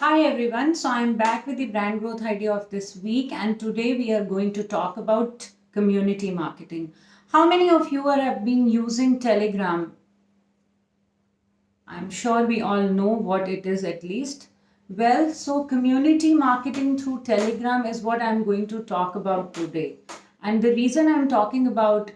Hi everyone, so I'm back with the brand growth idea of this week, and today we are going to talk about community marketing. How many of you have been using Telegram? I'm sure we all know what it is at least. Well, so community marketing through Telegram is what I'm going to talk about today. And the reason I'm talking about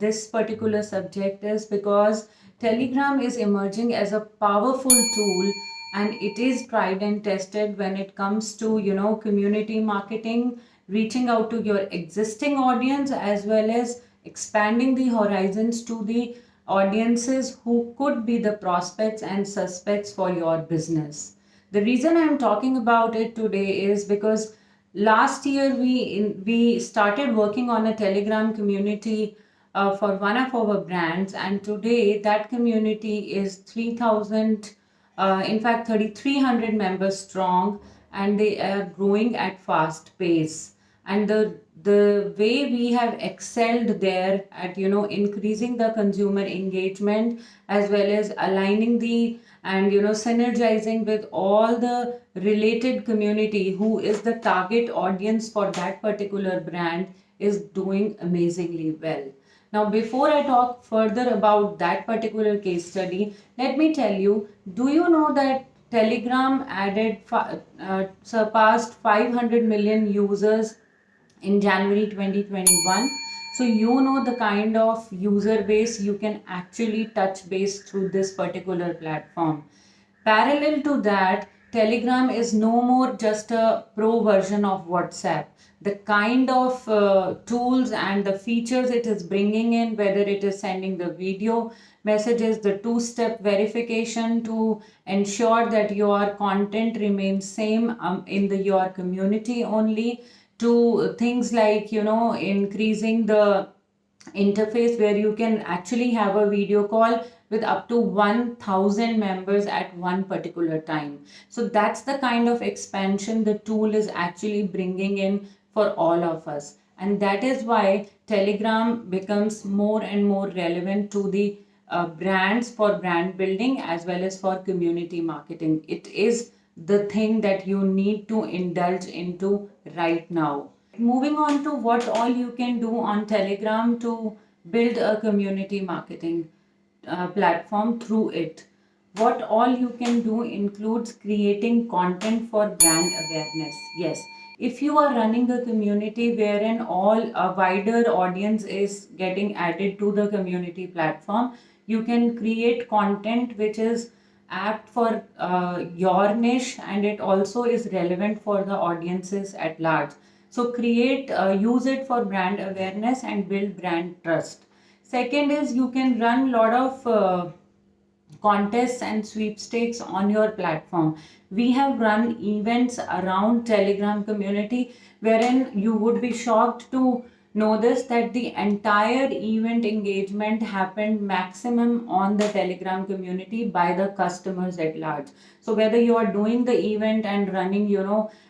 this particular subject is because Telegram is emerging as a powerful tool, and it is tried and tested when it comes to, community marketing, reaching out to your existing audience as well as expanding the horizons to the audiences who could be the prospects and suspects for your business. The reason I'm talking about it today is because last year we started working on a Telegram community for one of our brands, and today that community is 3,000, in fact 3,300 members strong, and they are growing at fast pace. And the way we have excelled there at increasing the consumer engagement as well as aligning the and synergizing with all the related community who is the target audience for that particular brand is doing amazingly well. Now, before I talk further about that particular case study, let me tell you, do you know that Telegram surpassed 500 million users in January 2021? So you know the kind of user base you can actually touch base through this particular platform. Parallel to that, Telegram is no more just a pro version of WhatsApp. The kind of tools and the features it is bringing in, whether it is sending the video messages, the two-step verification to ensure that your content remains same in your community only, to things like increasing the interface where you can actually have a video call with up to 1,000 members at one particular time. So that's the kind of expansion the tool is actually bringing in for all of us. And that is why Telegram becomes more and more relevant to the brands for brand building as well as for community marketing. It is the thing that you need to indulge into right now. Moving on to what all you can do on Telegram to build a community marketing platform through it. What all you can do includes creating content for brand awareness. Yes, if you are running a community wherein all a wider audience is getting added to the community platform, you can create content which is apt for your niche, and it also is relevant for the audiences at large. So use it for brand awareness and build brand trust. Second is you can run lot of contests and sweepstakes on your platform. We have run events around Telegram community wherein you would be shocked to know this, that the entire event engagement happened maximum on the Telegram community by the customers at large. So whether you are doing the event and running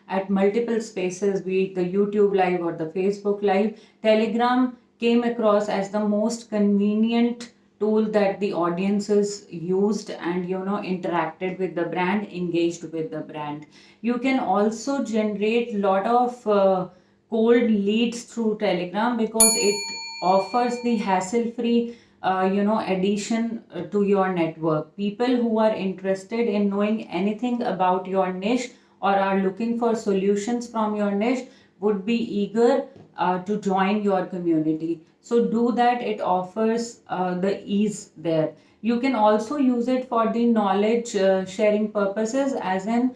at multiple spaces, be it the YouTube live or the Facebook live, Telegram came across as the most convenient tool that the audiences used and interacted with the brand, engaged with the brand. You can also generate lot of cold leads through Telegram because it offers the hassle free addition to your network. People who are interested in knowing anything about your niche or are looking for solutions from your niche would be eager to join your community. So do that. It offers the ease there. You can also use it for the knowledge sharing purposes, as in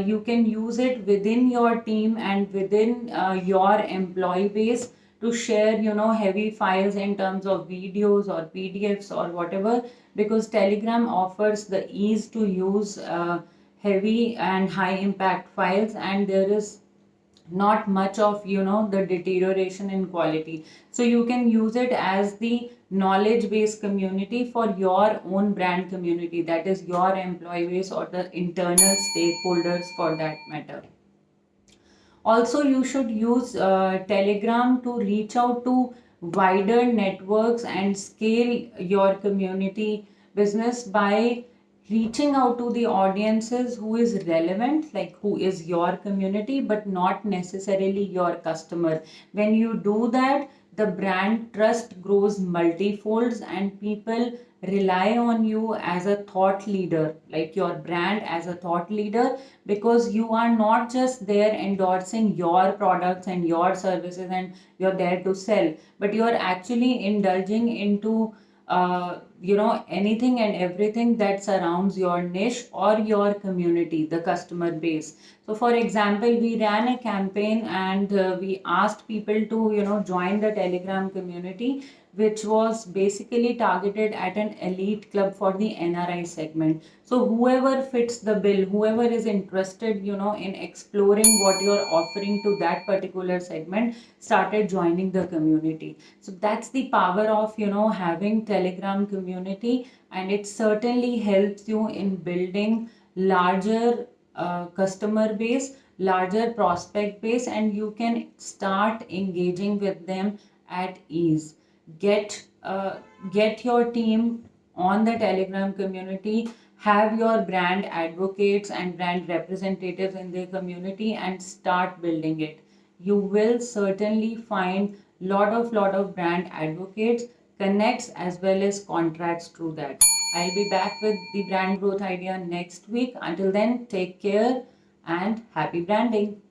you can use it within your team and within your employee base to share heavy files in terms of videos or PDFs or whatever, because Telegram offers the ease to use heavy and high impact files, and there is not much of the deterioration in quality. So you can use it as the knowledge based community for your own brand community, that is your employee base or the internal stakeholders for that matter. Also, you should use Telegram to reach out to wider networks and scale your community business by reaching out to the audiences who is relevant, like who is your community, but not necessarily your customer. When you do that, the brand trust grows multifolds and people rely on you as a thought leader, like your brand as a thought leader, because you are not just there endorsing your products and your services and you're there to sell, but you're actually indulging into anything and everything that surrounds your niche or your community, the customer base. So for example, we ran a campaign and we asked people to join the Telegram community, which was basically targeted at an elite club for the NRI segment. So whoever fits the bill, whoever is interested in exploring what you're offering to that particular segment, started joining the community. So that's the power of having Telegram community, and it certainly helps you in building larger customer base, larger prospect base, and you can start engaging with them at ease. Get your team on the Telegram community, have your brand advocates and brand representatives in the community, and start building it. You will certainly find lot of brand advocates, connects, as well as contracts through that. I'll be back with the brand growth idea next week. Until then, take care and happy branding.